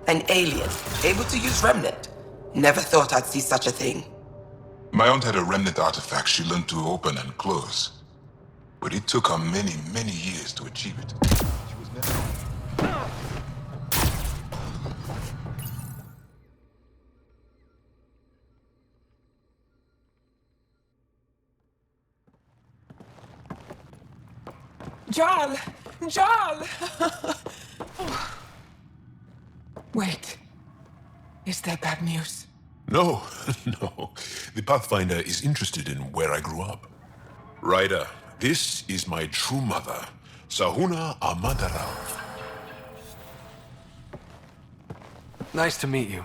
An alien, able to use Remnant. Never thought I'd see such a thing. My aunt had a Remnant artifact she learned to open and close. But it took her many, many years to achieve it. She was never... Jarl! Jarl! Wait. Is that bad news? No, no. The Pathfinder is interested in where I grew up. Ryder, this is my true mother, Sahuna Amadarav. Nice to meet you.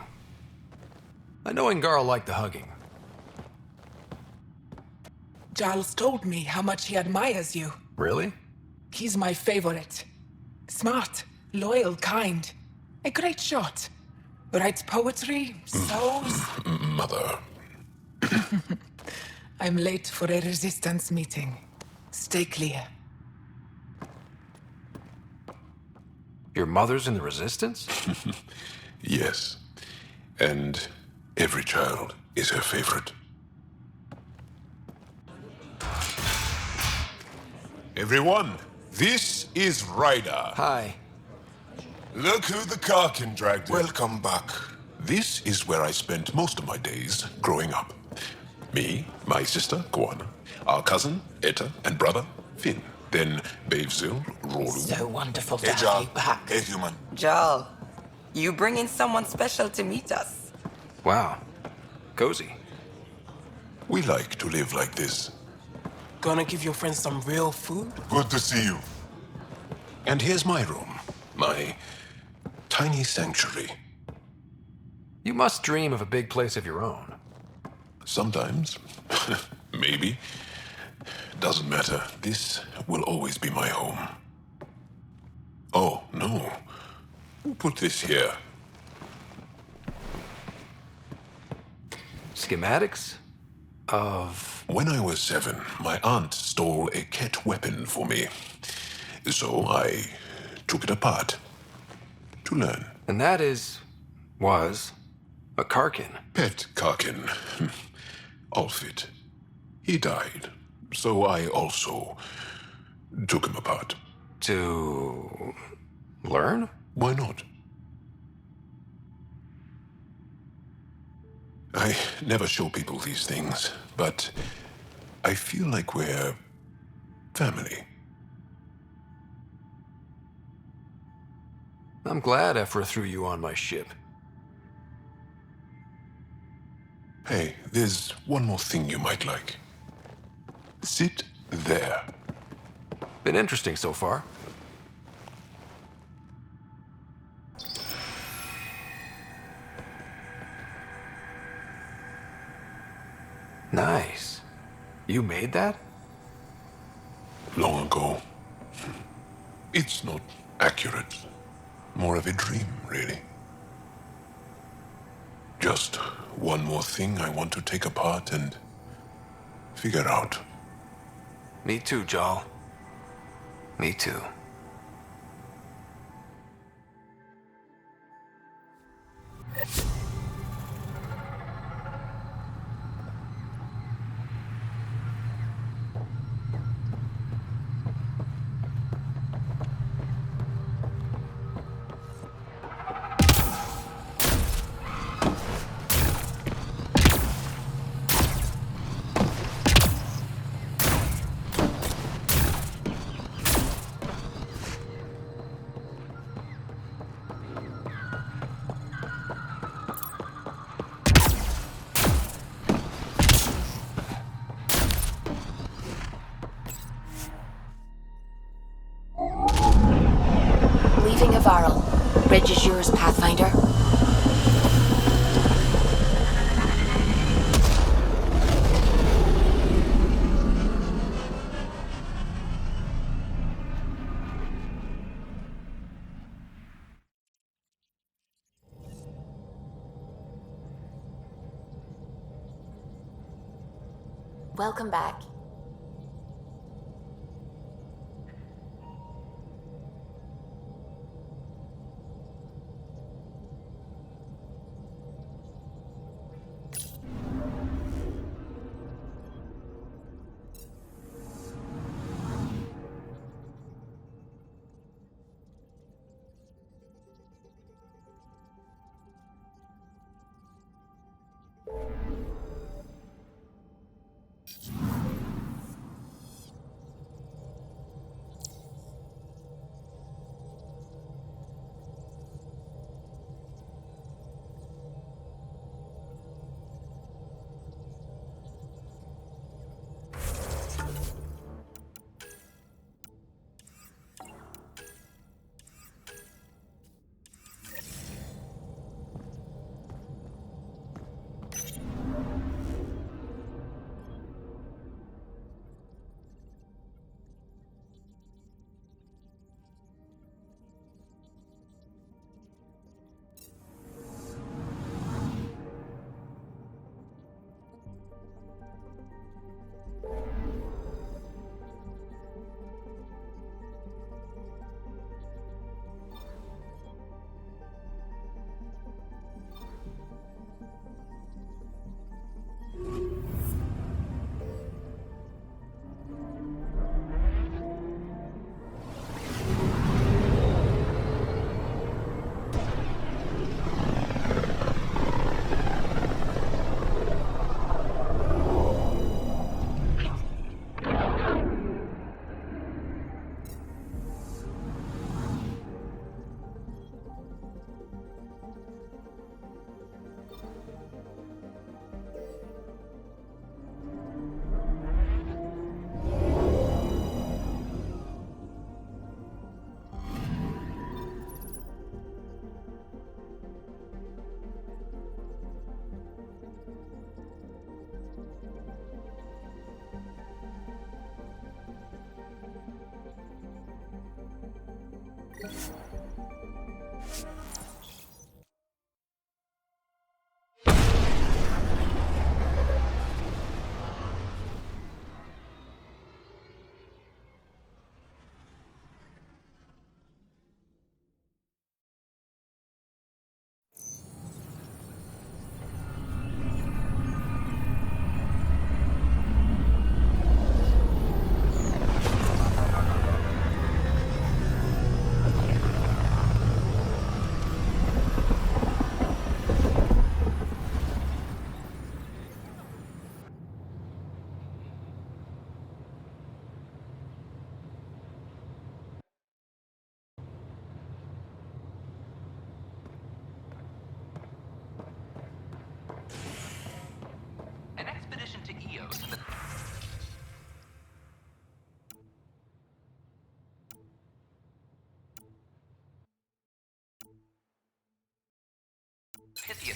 I know Ingarl liked the hugging. Jarl's told me how much he admires you. Really? He's my favorite. Smart, loyal, kind. A great shot. Writes poetry, sews... Mother. I'm late for a resistance meeting. Stay clear. Your mother's in the Resistance? Yes. And every child is her favorite. Everyone, this is Ryder. Hi. Look who the Karkin dragged in. Welcome back. This is where I spent most of my days growing up. Me, my sister, Kwana, our cousin, Etta, and brother, Finn. Then Bavzil, Rolu. So wonderful to Hey, have Jarl. you back. Hey, human. Jarl, you bring in someone special to meet us. Wow. Cozy. We like to live like this. Gonna give your friends some real food? Good to see you. And here's my room. My tiny sanctuary. You must dream of a big place of your own. Sometimes. Maybe. Doesn't matter. This will always be my home. Oh, no. Put this here. Schematics? Of... When I was 7, my aunt stole a Ket weapon for me. So I took it apart. To learn. And that was a Karkin. Pet Karkin. Alfit. He died. So I also took him apart. To learn? Why not? I never show people these things, but I feel like we're family. I'm glad Ephra threw you on my ship. Hey, there's one more thing you might like. Sit there. Been interesting so far. Nice. You made that? Long ago. It's not accurate. More of a dream, really. Just one more thing I want to take apart and figure out. Me too, Jarl. Me too. Leaving Avaril. Bridge is yours, Pathfinder. Welcome back.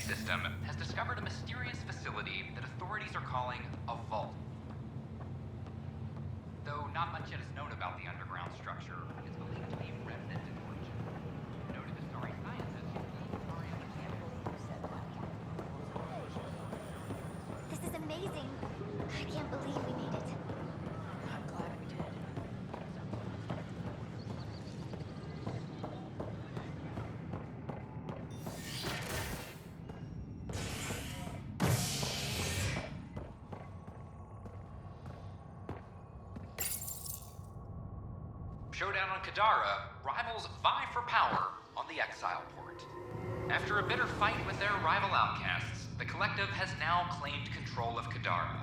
system has discovered a mysterious facility that authorities are calling a vault. Though not much yet is known about the underground structure, it's believed to be remnant in origin. Noted historic scientists. This is amazing. I can't believe we made it. I'm glad we did. Showdown on Kadara, rivals vie for power on the Exile Port. After a bitter fight with their rival outcasts, the Collective has now claimed control of Kadara.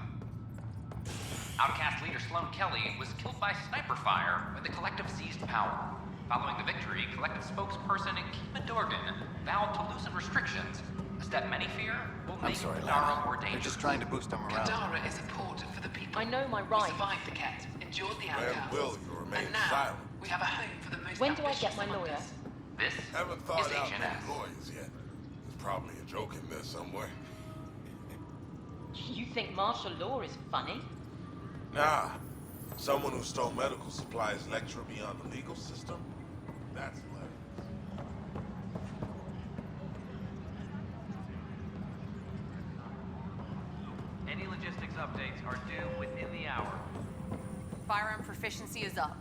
Outcast leader Sloane Kelly was killed by sniper fire when the Collective seized power. Following the victory, Collective spokesperson Kima Dorgan vowed to loosen restrictions, a step many fear will make Kadara more dangerous. They're just trying to boost them around. Kadara is a port for the people. I know my We rights. survived the cat, endured the When outcasts. will you remain And now, silent? we have a home for the most When do I ambitious get my among lawyer? us. This Haven't is thought out HNS. many lawyers yet. There's probably a joke in there somewhere. You think martial law is funny? Nah. Someone who stole medical supplies lecture me on the legal system? That's hilarious. Any logistics updates are due within the hour. Firearm proficiency is up.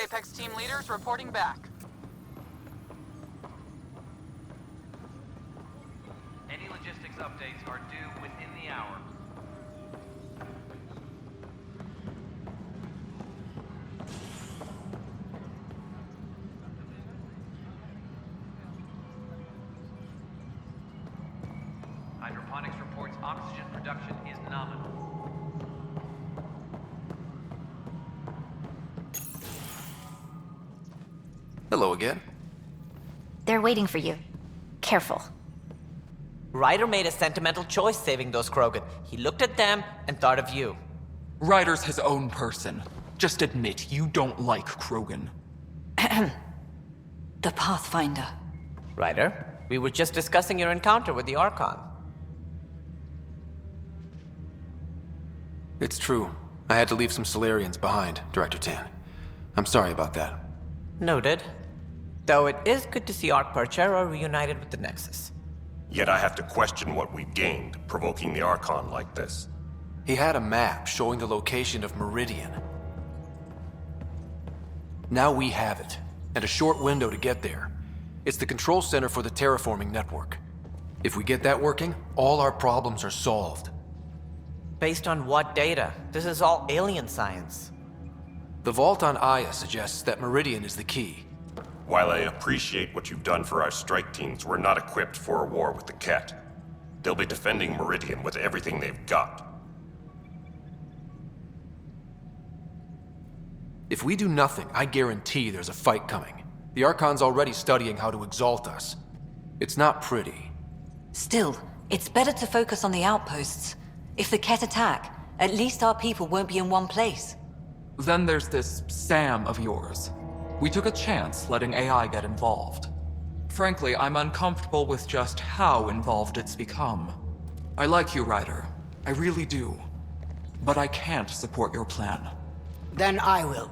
Apex team leaders reporting back. Any logistics updates are due within the hour. Hydroponics reports oxygen production is nominal. Hello again. They're waiting for you. Careful. Ryder made a sentimental choice saving those Krogan. He looked at them and thought of you. Ryder's his own person. Just admit you don't like Krogan. The Pathfinder. Ryder, we were just discussing your encounter with the Archon. It's true. I had to leave some Solarians behind, Director Tan. I'm sorry about that. Noted. Though it is good to see Arc Parchero reunited with the Nexus. Yet I have to question what we've gained, provoking the Archon like this. He had a map showing the location of Meridian. Now we have it, and a short window to get there. It's the control center for the terraforming network. If we get that working, all our problems are solved. Based on what data? This is all alien science. The vault on Aya suggests that Meridian is the key. While I appreciate what you've done for our strike teams, we're not equipped for a war with the Ket. They'll be defending Meridian with everything they've got. If we do nothing, I guarantee there's a fight coming. The Archon's already studying how to exalt us. It's not pretty. Still, it's better to focus on the outposts. If the Ket attack, at least our people won't be in one place. Then there's this Sam of yours. We took a chance letting AI get involved. Frankly, I'm uncomfortable with just how involved it's become. I like you, Ryder. I really do. But I can't support your plan. Then I will.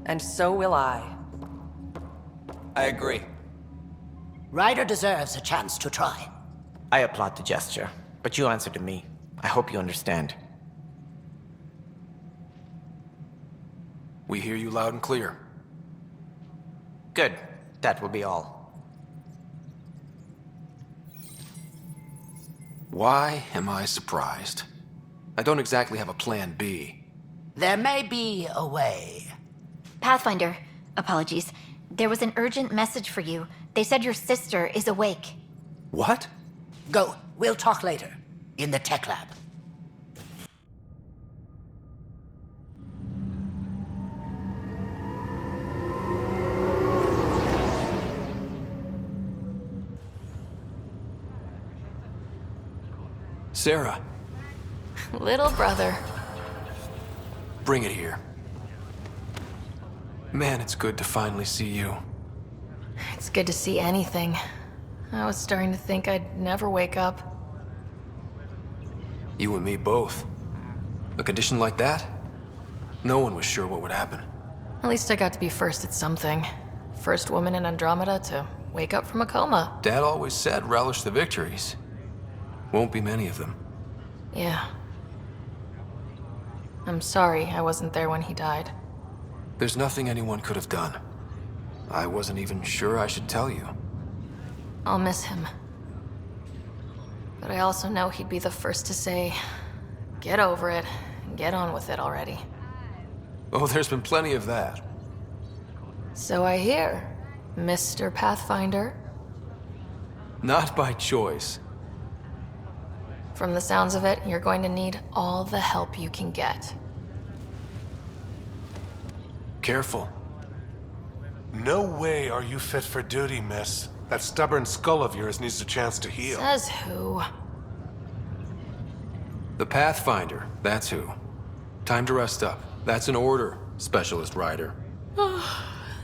And so will I. I agree. Ryder deserves a chance to try. I applaud the gesture, but you answer to me. I hope you understand. We hear you loud and clear. Good. That will be all. Why am I surprised? I don't exactly have a plan B. There may be a way. Pathfinder, apologies. There was an urgent message for you. They said your sister is awake. What? Go. We'll talk later. In the tech lab. Sarah, Little brother. bring it here. Man, it's good to finally see you. It's good to see anything. I was starting to think I'd never wake up. You and me both. A condition like that? No one was sure what would happen. At least I got to be first at something. First woman in Andromeda to wake up from a coma. Dad always said relish the victories. Won't be many of them. Yeah. I'm sorry I wasn't there when he died. There's nothing anyone could have done. I wasn't even sure I should tell you. I'll miss him. But I also know he'd be the first to say, get over it, and get on with it already. Oh, there's been plenty of that. So I hear, Mr. Pathfinder. Not by choice. From the sounds of it, you're going to need all the help you can get. Careful. No way are you fit for duty, miss. That stubborn skull of yours needs a chance to heal. Says who? The Pathfinder, that's who. Time to rest up. That's an order, Specialist Rider.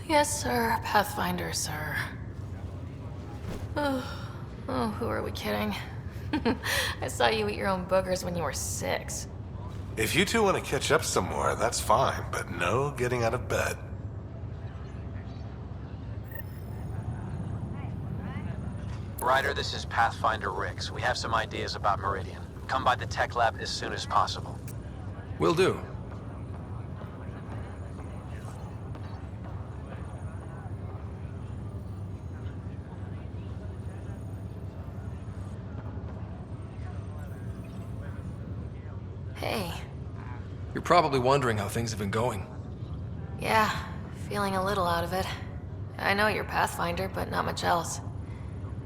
Yes, sir. Pathfinder, sir. Oh, who are we kidding? I saw you eat your own boogers when you were 6. If you two want to catch up some more, that's fine, but no getting out of bed. Ryder, this is Pathfinder Rix. We have some ideas about Meridian. Come by the tech lab as soon as possible. Will do. Hey. You're probably wondering how things have been going. Yeah, feeling a little out of it. I know you're Pathfinder, but not much else.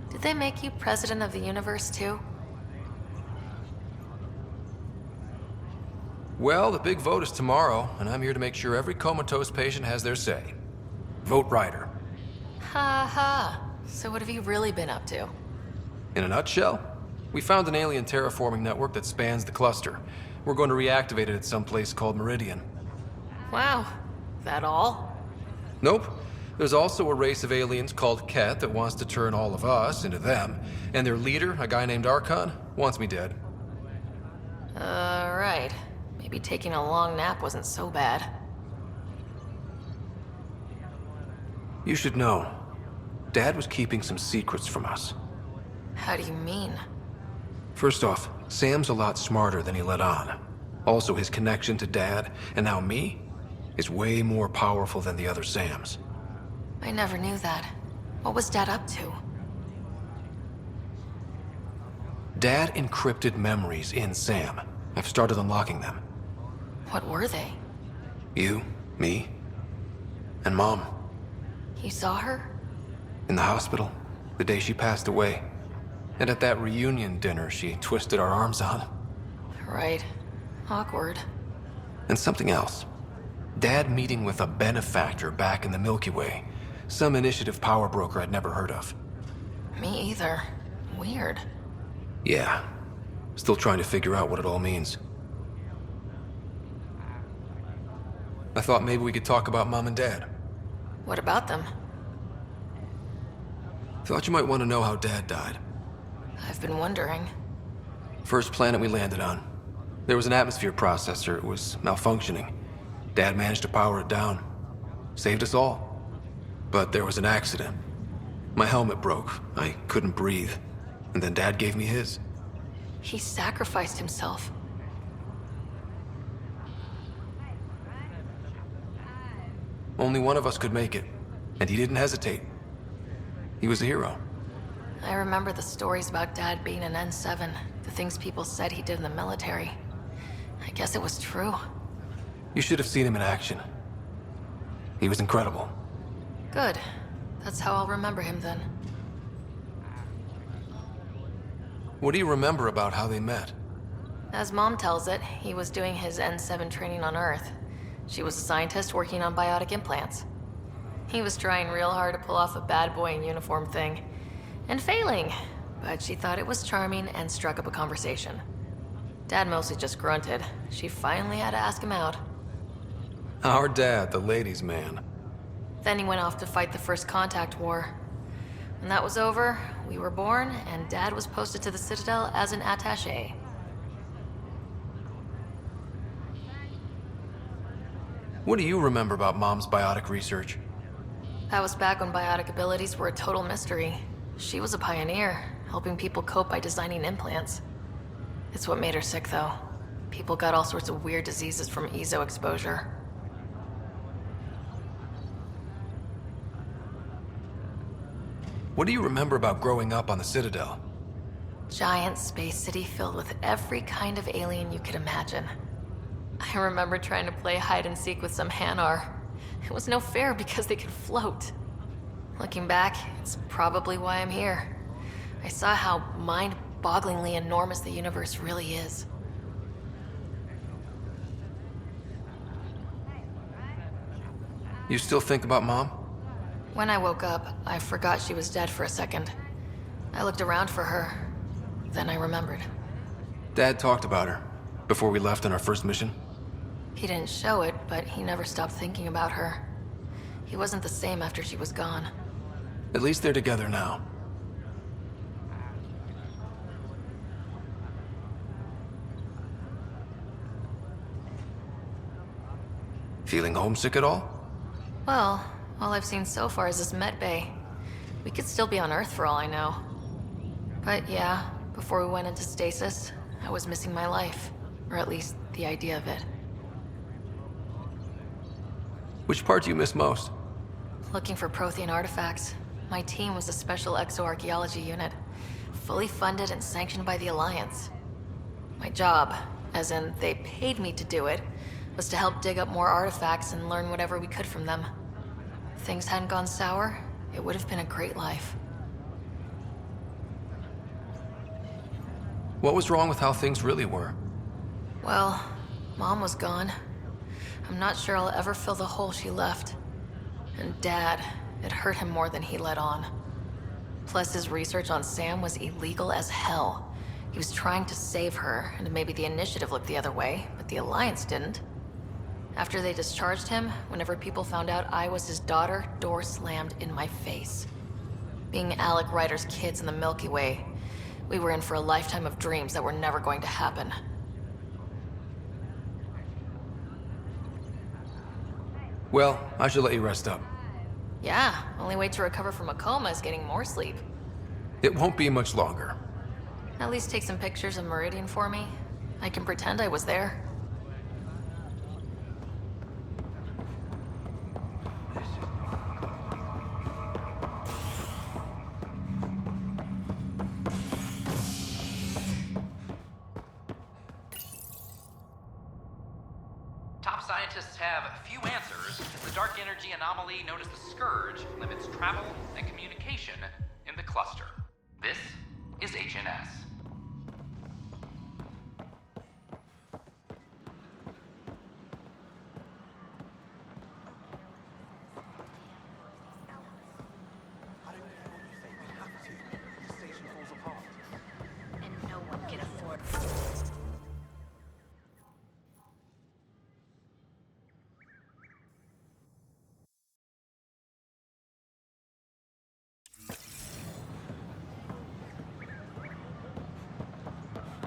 Did they make you president of the universe, too? Well, the big vote is tomorrow, and I'm here to make sure every comatose patient has their say. Vote Ryder. Ha ha. So what have you really been up to? In a nutshell, we found an alien terraforming network that spans the cluster. We're going to reactivate it at some place called Meridian. Wow. That all? Nope. There's also a race of aliens called Ket that wants to turn all of us into them, and their leader, a guy named Archon, wants me dead. Right. Maybe taking a long nap wasn't so bad. You should know. Dad was keeping some secrets from us. How do you mean? First off, Sam's a lot smarter than he let on. Also, his connection to Dad, and now me, is way more powerful than the other Sams. I never knew that. What was Dad up to? Dad encrypted memories in Sam. I've started unlocking them. What were they? You, me, and Mom. You saw her? In the hospital, the day she passed away. And at that reunion dinner she twisted our arms on. Right. Awkward. And something else. Dad meeting with a benefactor back in the Milky Way. Some initiative power broker I'd never heard of. Me either. Weird. Yeah. Still trying to figure out what it all means. I thought maybe we could talk about Mom and Dad. What about them? Thought you might want to know how Dad died. I've been wondering. First planet we landed on. There was an atmosphere processor. It was malfunctioning. Dad managed to power it down. Saved us all. But there was an accident. My helmet broke. I couldn't breathe. And then Dad gave me his. He sacrificed himself. Only one of us could make it, and he didn't hesitate. He was a hero. I remember the stories about Dad being an N7, the things people said he did in the military. I guess it was true. You should have seen him in action. He was incredible. Good. That's how I'll remember him then. What do you remember about how they met? As Mom tells it, he was doing his N7 training on Earth. She was a scientist working on biotic implants. He was trying real hard to pull off a bad boy in uniform thing, and failing, but she thought it was charming and struck up a conversation. Dad mostly just grunted. She finally had to ask him out. Our dad, the ladies' man. Then he went off to fight the First Contact War. When that was over, we were born, and Dad was posted to the Citadel as an attaché. What do you remember about Mom's biotic research? That was back when biotic abilities were a total mystery. She was a pioneer, helping people cope by designing implants. It's what made her sick, though. People got all sorts of weird diseases from EZO exposure. What do you remember about growing up on the Citadel? Giant space city filled with every kind of alien you could imagine. I remember trying to play hide and seek with some Hanar. It was no fair because they could float. Looking back, it's probably why I'm here. I saw how mind-bogglingly enormous the universe really is. You still think about Mom? When I woke up, I forgot she was dead for a second. I looked around for her. Then I remembered. Dad talked about her before we left on our first mission. He didn't show it, but he never stopped thinking about her. He wasn't the same after she was gone. At least they're together now. Feeling homesick at all? Well, all I've seen so far is this med bay. We could still be on Earth for all I know. But yeah, before we went into stasis, I was missing my life. Or at least the idea of it. Which part do you miss most? Looking for Prothean artifacts. My team was a special exoarchaeology unit, fully funded and sanctioned by the Alliance. My job, as in they paid me to do it, was to help dig up more artifacts and learn whatever we could from them. If things hadn't gone sour, it would have been a great life. What was wrong with how things really were? Well, Mom was gone. I'm not sure I'll ever fill the hole she left. And Dad, it hurt him more than he let on. Plus, his research on Sam was illegal as hell. He was trying to save her, and maybe the Initiative looked the other way, but the Alliance didn't. After they discharged him, whenever people found out I was his daughter, door slammed in my face. Being Alec Ryder's kids in the Milky Way, we were in for a lifetime of dreams that were never going to happen. Well, I should let you rest up. Yeah, only way to recover from a coma is getting more sleep. It won't be much longer. At least take some pictures of Meridian for me. I can pretend I was there. Top scientists have few answers, as the dark energy anomaly known as the Scourge limits travel and communication in the cluster. This is HNS. And no one can afford.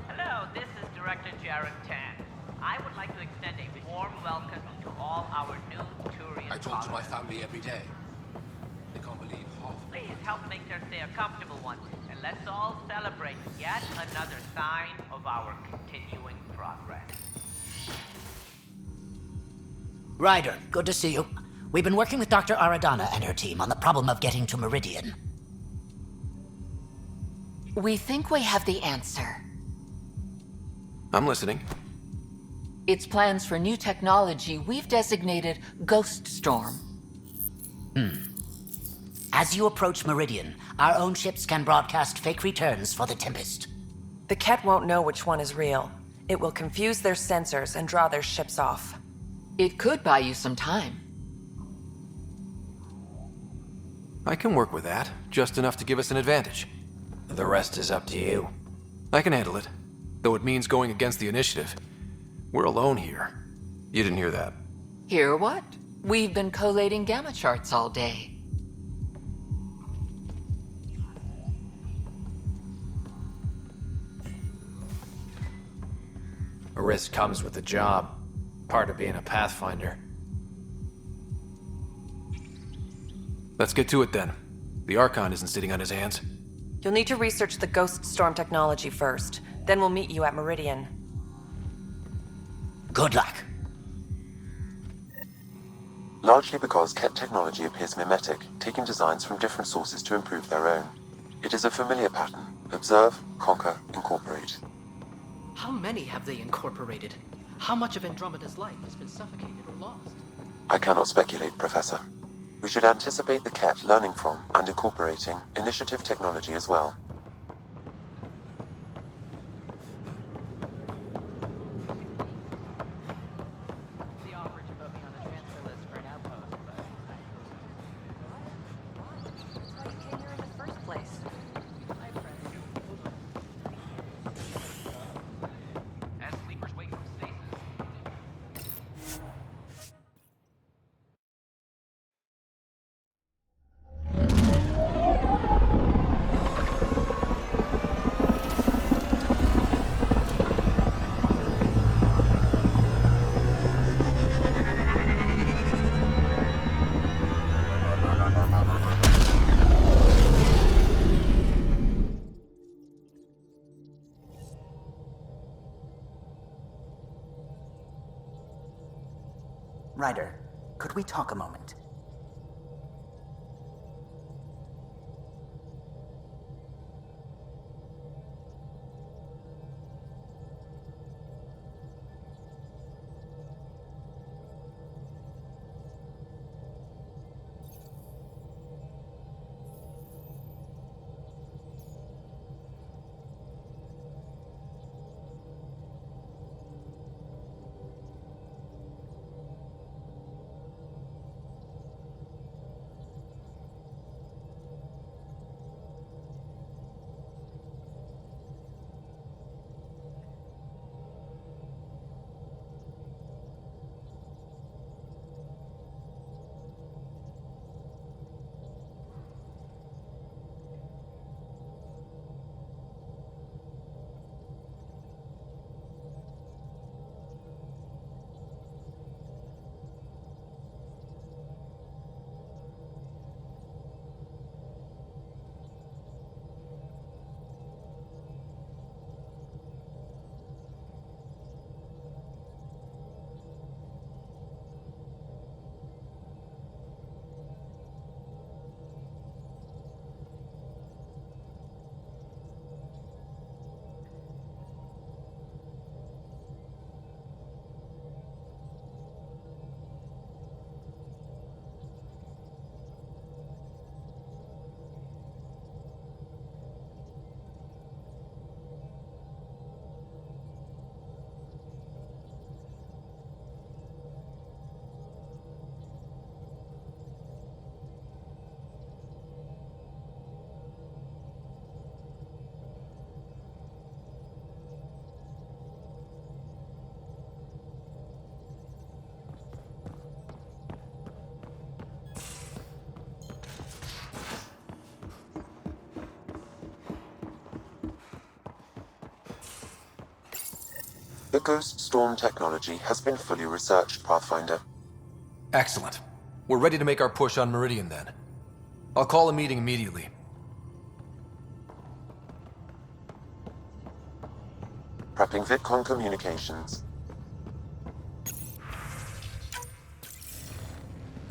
Hello, this is Director Jared Tan. I would like to extend a warm welcome to all our new Turian I talk to my colonists. family every day. They can't believe half. Please help make their stay a comfortable one, and let's all celebrate yet another sign of our continuing progress. Ryder, good to see you. We've been working with Dr. Aradana and her team on the problem of getting to Meridian. We think we have the answer. I'm listening. It's plans for new technology we've designated Ghost Storm. As you approach Meridian, our own ships can broadcast fake returns for the Tempest. The Ket won't know which one is real. It will confuse their sensors and draw their ships off. It could buy you some time. I can work with that, just enough to give us an advantage. The rest is up to you. I can handle it, though it means going against the initiative. We're alone here. You didn't hear that. Hear what? We've been collating gamma charts all day. A risk comes with the job. Part of being a Pathfinder. Let's get to it then. The Archon isn't sitting on his hands. You'll need to research the Ghost Storm technology first. Then we'll meet you at Meridian. Good luck. Largely because Ket technology appears mimetic, taking designs from different sources to improve their own. It is a familiar pattern. Observe, conquer, incorporate. How many have they incorporated? How much of Andromeda's life has been suffocated or lost? I cannot speculate, Professor. We should anticipate the Ket learning from and incorporating initiative technology as well. The offer to put me on the transfer list for an outpost, but That's why you came here in the first place. As sleepers wake from stasis. Ryder, could we talk a moment? The Ghost Storm technology has been fully researched, Pathfinder. Excellent. We're ready to make our push on Meridian then. I'll call a meeting immediately. Prepping VidCon communications.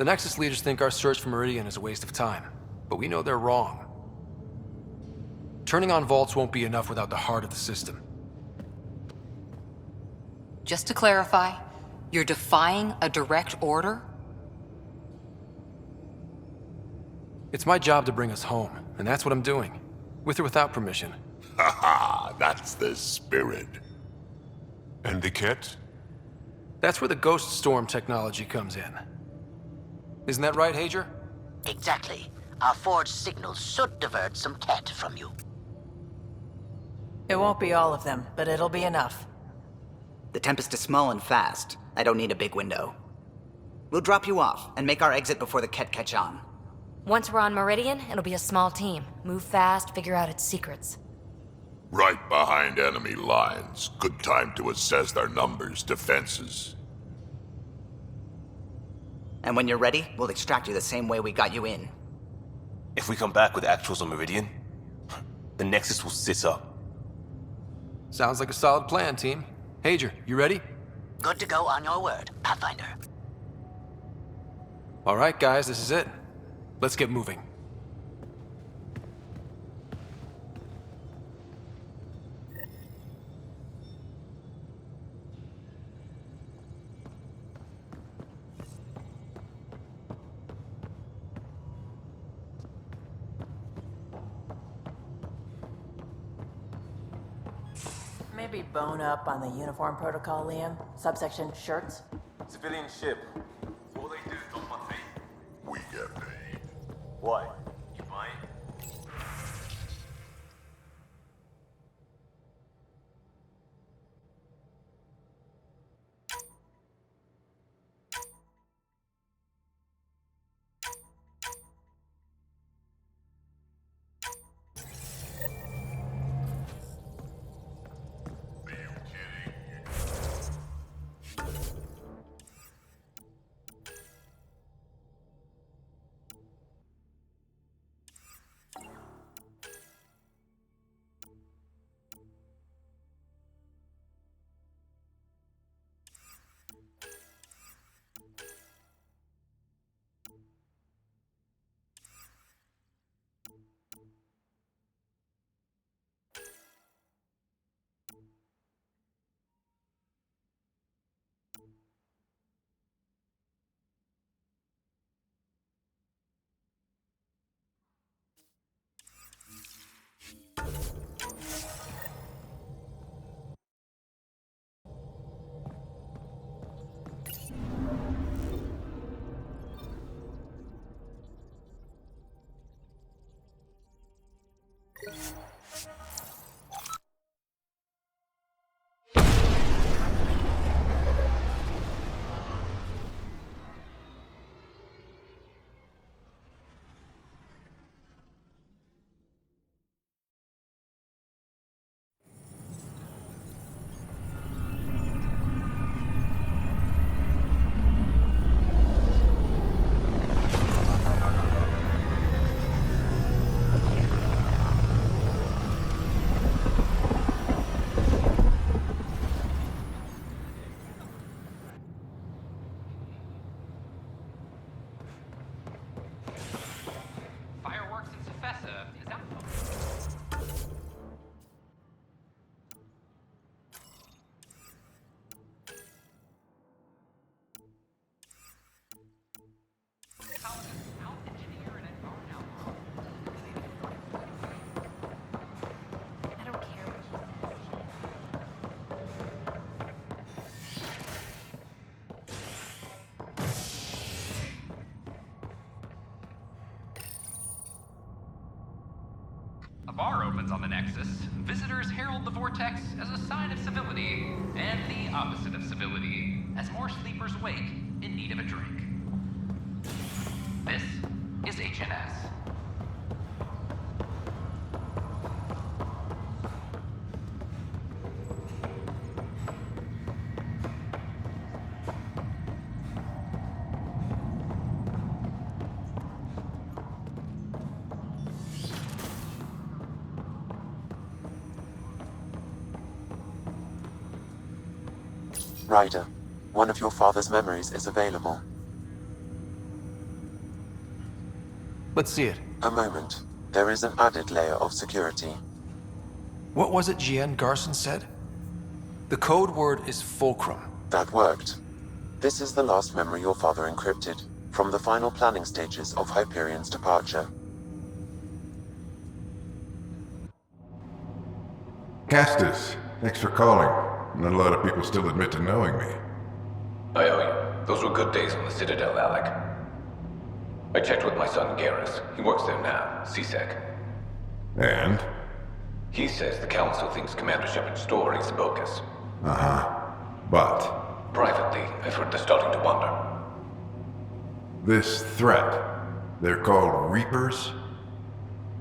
The Nexus leaders think our search for Meridian is a waste of time, but we know they're wrong. Turning on vaults won't be enough without the heart of the system. Just to clarify, you're defying a direct order? It's my job to bring us home, and that's what I'm doing. With or without permission. Haha, that's the spirit. And the kit? That's where the Ghost Storm technology comes in. Isn't that right, Hager? Exactly. Our forged signals should divert some cat from you. It won't be all of them, but it'll be enough. The Tempest is small and fast. I don't need a big window. We'll drop you off and make our exit before the Ket catch on. Once we're on Meridian, it'll be a small team. Move fast, figure out its secrets. Right behind enemy lines. Good time to assess their numbers, defenses. And when you're ready, we'll extract you the same way we got you in. If we come back with actuals on Meridian, the Nexus will sit up. Sounds like a solid plan, team. Hager, you ready? Good to go on your word, Pathfinder. All right, guys, this is it. Let's get moving. Maybe bone up on the uniform protocol, Liam. Subsection shirts. Civilian ship. All they do is dump my feet. We get paid. Why? You buying? A bar opens on the Nexus. Visitors herald the vortex as a sign of civility, and the opposite of civility, as more sleepers wake in need of a drink. This is HNS. Ryder, one of your father's memories is available. Let's see it. A moment. There is an added layer of security. What was it GN Garson said? The code word is fulcrum. That worked. This is the last memory your father encrypted, from the final planning stages of Hyperion's departure. Castus, thanks for calling. Not a lot of people still admit to knowing me. I owe you. Those were good days on the Citadel, Alec. I checked with my son Garrus. He works there now, CSEC. And? He says the Council thinks Commander Shepard's story is bogus. Uh-huh. But? Privately, I've heard they're starting to wonder. This threat, they're called Reapers?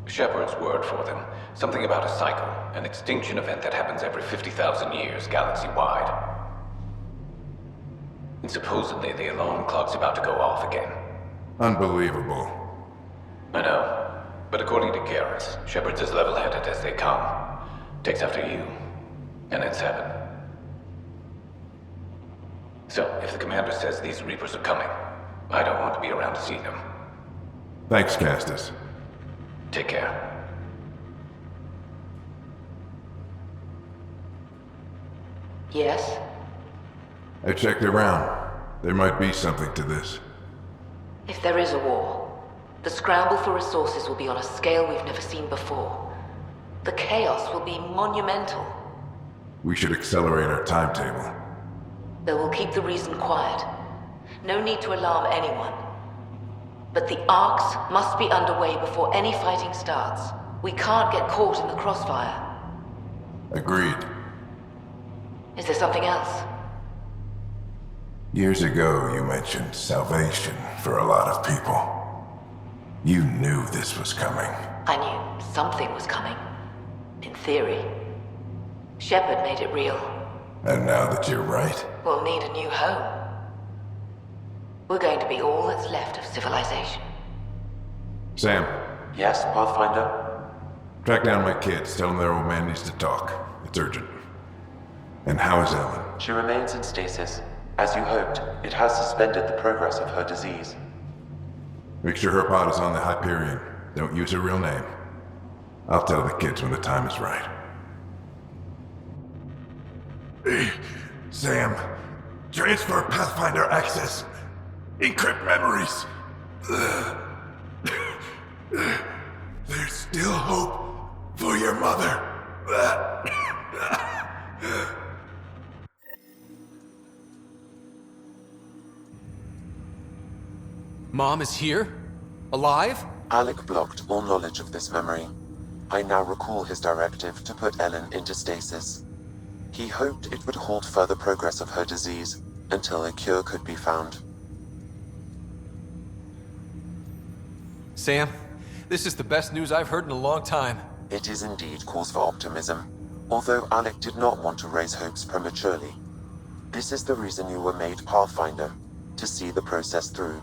Shepard's word for them. Something about a cycle, an extinction event that happens every 50,000 years, galaxy-wide. And supposedly the alarm clock's about to go off again. Unbelievable. I know. But according to Garrus, Shepard's as level-headed as they come. Takes after you. And it's heaven. So, if the commander says these Reapers are coming, I don't want to be around to see them. Thanks, Castus. Take care. Yes? I checked around. There might be something to this. If there is a war, the scramble for resources will be on a scale we've never seen before. The chaos will be monumental. We should accelerate our timetable. They will keep the reason quiet. No need to alarm anyone. But the arcs must be underway before any fighting starts. We can't get caught in the crossfire. Agreed. Is there something else? Years ago, you mentioned salvation for a lot of people. You knew this was coming. I knew something was coming. In theory. Shepard made it real. And now that you're right, We'll need a new home. We're going to be all that's left of civilization. Sam, Yes, Pathfinder? track down my kids. Tell them their old man needs to talk. It's urgent. And how is Ellen? She remains in stasis. As you hoped, it has suspended the progress of her disease. Make sure her pod is on the Hyperion. Don't use her real name. I'll tell the kids when the time is right. Hey, Sam, transfer Pathfinder access. Encrypt memories. There's still hope for your mother. Mom is here? Alive? Alec blocked all knowledge of this memory. I now recall his directive to put Ellen into stasis. He hoped it would halt further progress of her disease until a cure could be found. Sam, this is the best news I've heard in a long time. It is indeed cause for optimism, although Alec did not want to raise hopes prematurely. This is the reason you were made Pathfinder, to see the process through.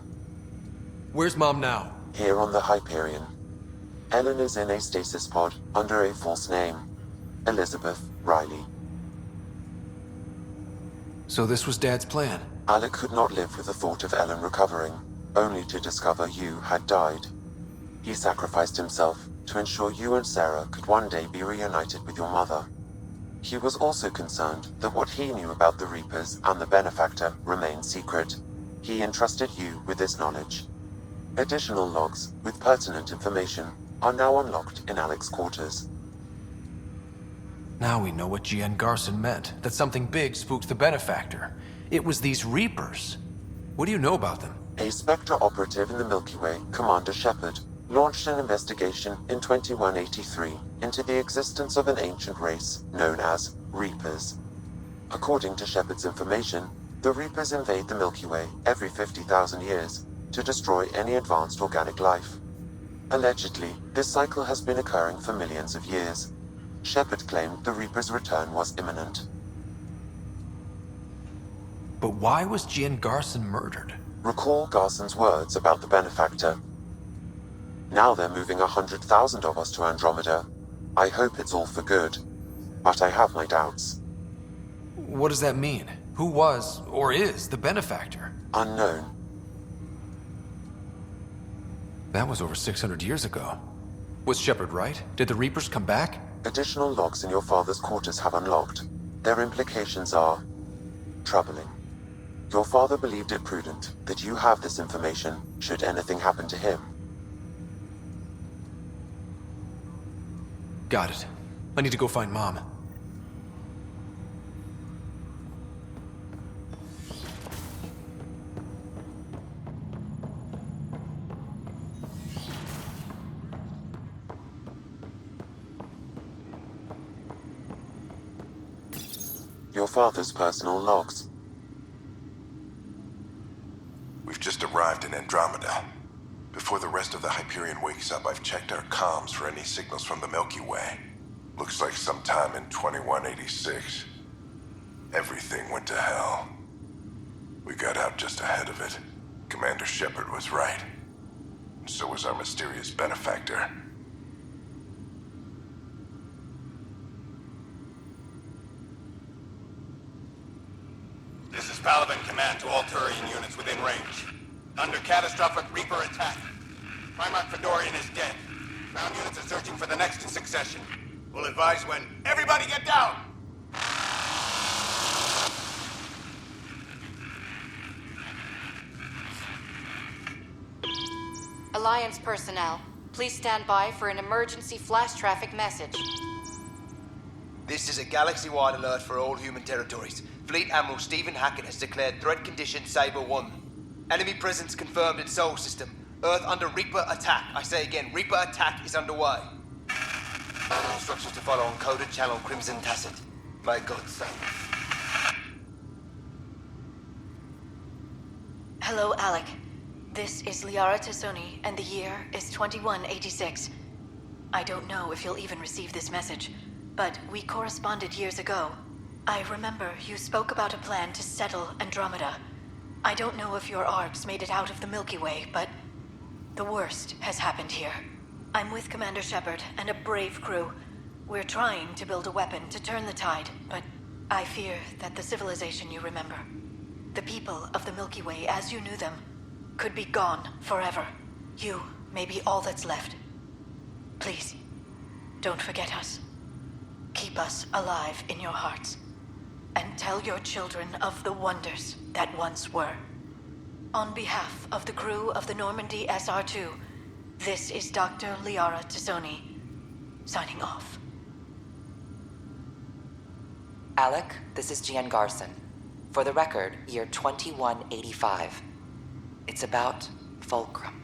Where's Mom now? Here on the Hyperion. Ellen is in a stasis pod under a false name. Elizabeth Riley. So this was Dad's plan? Alec could not live with the thought of Ellen recovering, only to discover you had died. He sacrificed himself to ensure you and Sarah could one day be reunited with your mother. He was also concerned that what he knew about the Reapers and the Benefactor remained secret. He entrusted you with this knowledge. Additional logs with pertinent information are now unlocked in Alec's quarters. Now we know what GN Garson meant, that something big spooked the Benefactor. It was these Reapers. What do you know about them? A Spectre operative in the Milky Way, Commander Shepard, launched an investigation in 2183 into the existence of an ancient race known as Reapers. According to Shepard's information, the Reapers invade the Milky Way every 50,000 years to destroy any advanced organic life. Allegedly, this cycle has been occurring for millions of years. Shepard claimed the Reaper's return was imminent. But why was GN Garson murdered? Recall Garson's words about the Benefactor. Now they're moving 100,000 of us to Andromeda. I hope it's all for good, but I have my doubts. What does that mean? Who was, or is, the Benefactor? Unknown. That was over 600 years ago. Was Shepard right? Did the Reapers come back? Additional logs in your father's quarters have unlocked. Their implications are troubling. Your father believed it prudent that you have this information should anything happen to him. Got it. I need to go find Mom. Your father's personal logs. We've just arrived in Andromeda. Before the rest of the Hyperion wakes up, I've checked our comms for any signals from the Milky Way. Looks like sometime in 2186. Everything went to hell. We got out just ahead of it. Commander Shepard was right. And so was our mysterious benefactor. This is Paladin Command to all Turian units within range. Under catastrophic Reaper attack. Primarch Fedorian is dead. Ground units are searching for the next in succession. We'll advise when. Everybody get down! Alliance personnel, please stand by for an emergency flash traffic message. This is a galaxy-wide alert for all human territories. Fleet Admiral Stephen Hackett has declared threat condition Saber 1. Enemy presence confirmed in Sol System. Earth under Reaper attack. I say again, Reaper attack is underway. Instructions to follow on coded channel Crimson Tacit. May God save. Hello, Alec. This is Liara Tassoni, and the year is 2186. I don't know if you'll even receive this message, but we corresponded years ago. I remember you spoke about a plan to settle Andromeda. I don't know if your arcs made it out of the Milky Way, but the worst has happened here. I'm with Commander Shepard and a brave crew. We're trying to build a weapon to turn the tide, but I fear that the civilization you remember, the people of the Milky Way as you knew them, could be gone forever. You may be all that's left. Please, don't forget us. Keep us alive in your hearts. And tell your children of the wonders that once were. On behalf of the crew of the Normandy SR2, this is Dr. Liara Tassoni, signing off. Alec, this is Gian Garson. For the record, year 2185. It's about Fulcrum.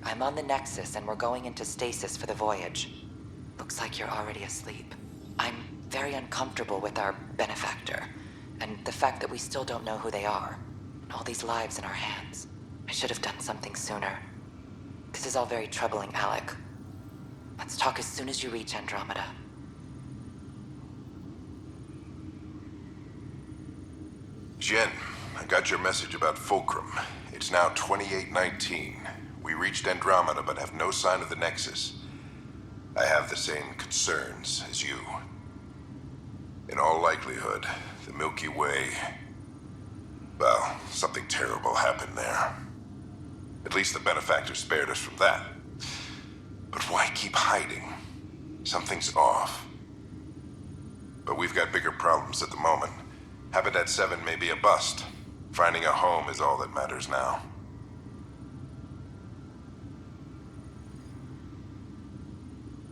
I'm on the Nexus and we're going into stasis for the voyage. Looks like you're already asleep. I'm very uncomfortable with our benefactor, and the fact that we still don't know who they are, and all these lives in our hands. I should have done something sooner. This is all very troubling, Alec. Let's talk as soon as you reach Andromeda. Jen, I got your message about Fulcrum. It's now 2819. We reached Andromeda but have no sign of the Nexus. I have the same concerns as you. In all likelihood, the Milky Way... well, something terrible happened there. At least the benefactor spared us from that. But why keep hiding? Something's off. But we've got bigger problems at the moment. Habitat 7 may be a bust. Finding a home is all that matters now.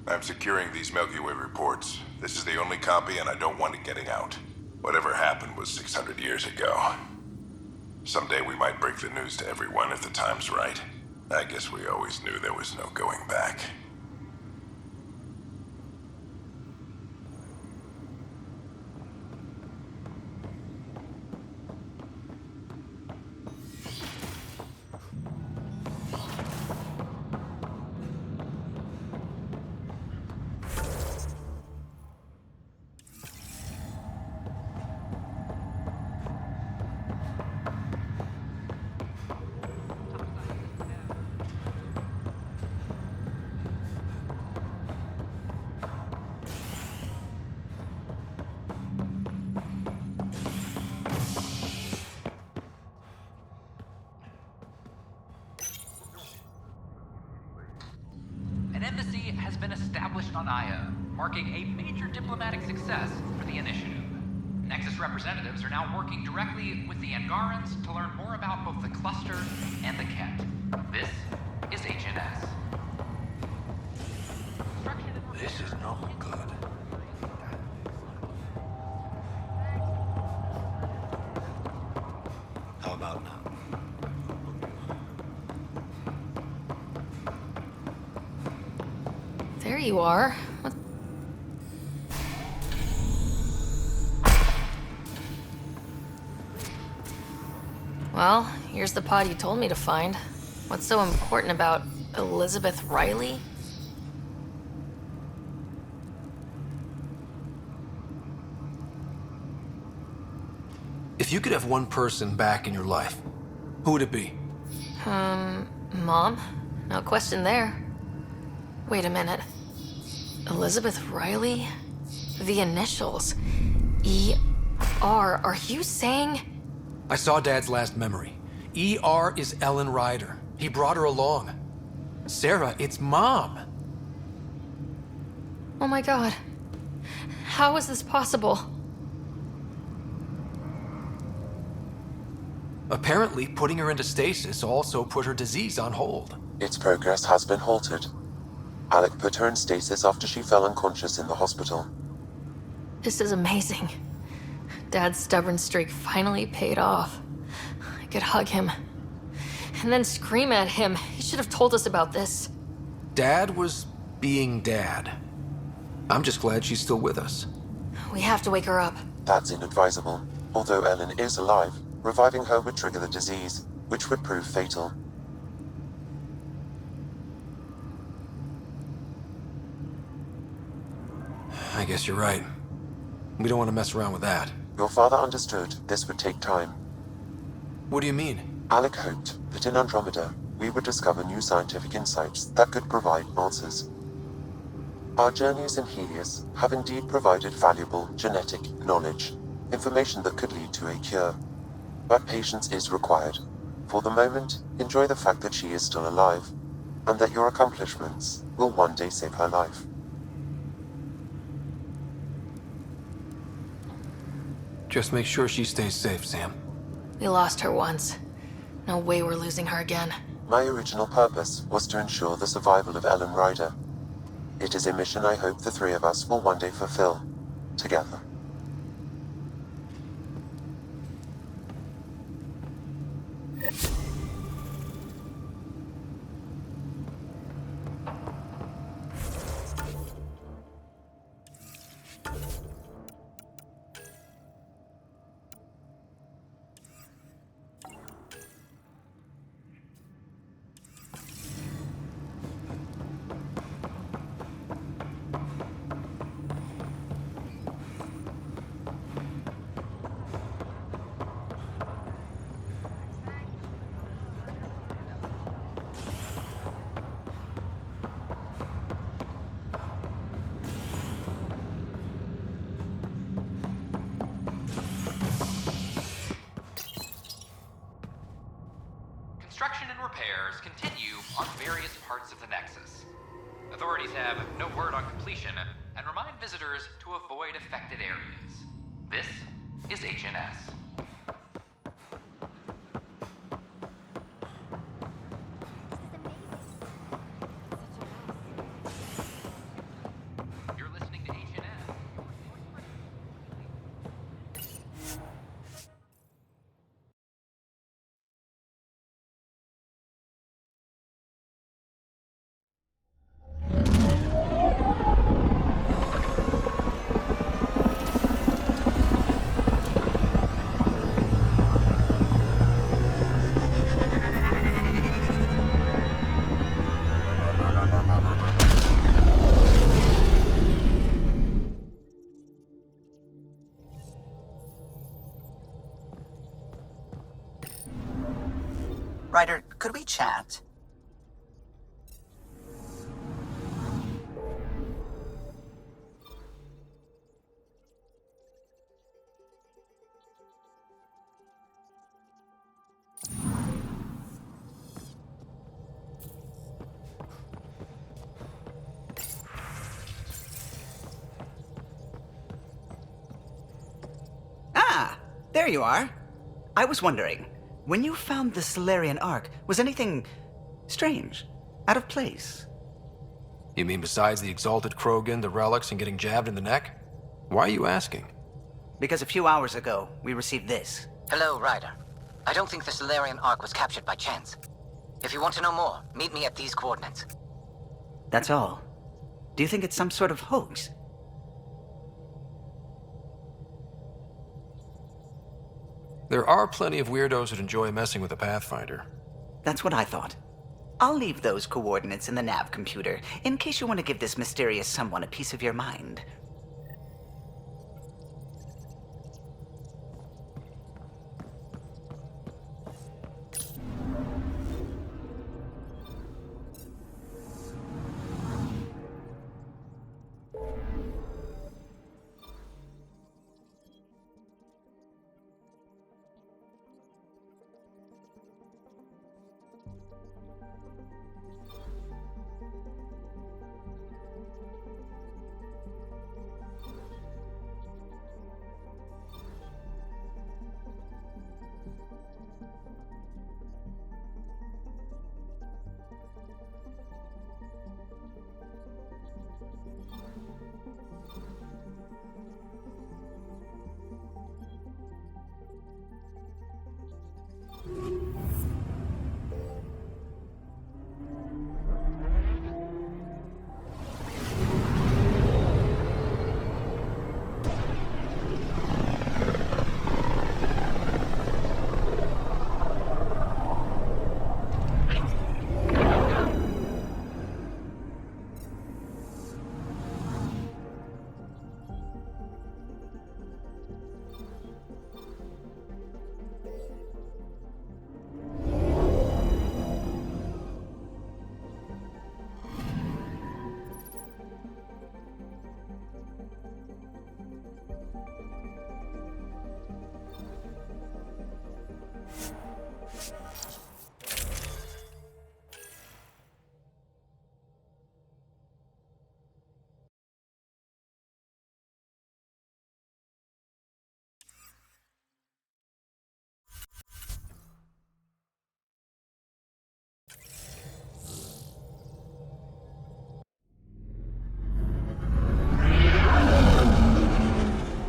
I'm securing these Milky Way reports. This is the only copy, and I don't want it getting out. Whatever happened was 600 years ago. Someday we might break the news to everyone if the time's right. I guess we always knew there was no going back. embassy has been established on Aya, marking a major diplomatic success for the initiative. Nexus representatives are now working directly with the Angarans to learn more about both the cluster and the Ket. This is HNS. This is not good. How about now? There you are. Well, here's the pod you told me to find. What's so important about Elizabeth Riley? If you could have one person back in your life, who would it be? Mom? No question there. Wait a minute. Elizabeth Riley? The initials. E.R. Are you saying? I saw Dad's last memory. E.R. is Ellen Ryder. He brought her along. Sarah, it's Mom. Oh my god. How is this possible? Apparently, putting her into stasis also put her disease on hold. Its progress has been halted. Alec put her in stasis after she fell unconscious in the hospital. This is amazing. Dad's stubborn streak finally paid off. I could hug him. And then scream at him. He should have told us about this. Dad was being Dad. I'm just glad she's still with us. We have to wake her up. That's inadvisable. Although Ellen is alive, reviving her would trigger the disease, which would prove fatal. I guess you're right. We don't want to mess around with that. Your father understood this would take time. What do you mean? Alec hoped that in Andromeda, we would discover new scientific insights that could provide answers. Our journeys in Helios have indeed provided valuable genetic knowledge, information that could lead to a cure. But patience is required. For the moment, enjoy the fact that she is still alive, and that your accomplishments will one day save her life. Just make sure she stays safe, Sam. We lost her once. No way we're losing her again. My original purpose was to ensure the survival of Ellen Ryder. It is a mission I hope the three of us will one day fulfill, together. Construction and repairs continue on various parts of the Nexus. Authorities have no word on completion and remind visitors to avoid affected areas. This is HNS. You're listening to HNS. Ryder, could we chat? There you are. I was wondering, when you found the Solarian Ark, was anything strange? Out of place? You mean besides the exalted Krogan, the relics, and getting jabbed in the neck? Why are you asking? Because a few hours ago, we received this. Hello, Ryder. I don't think the Solarian Ark was captured by chance. If you want to know more, meet me at these coordinates. That's all. Do you think it's some sort of hoax? There are plenty of weirdos that enjoy messing with a Pathfinder. That's what I thought. I'll leave those coordinates in the nav computer, in case you want to give this mysterious someone a piece of your mind.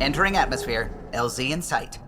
Entering atmosphere. LZ in sight.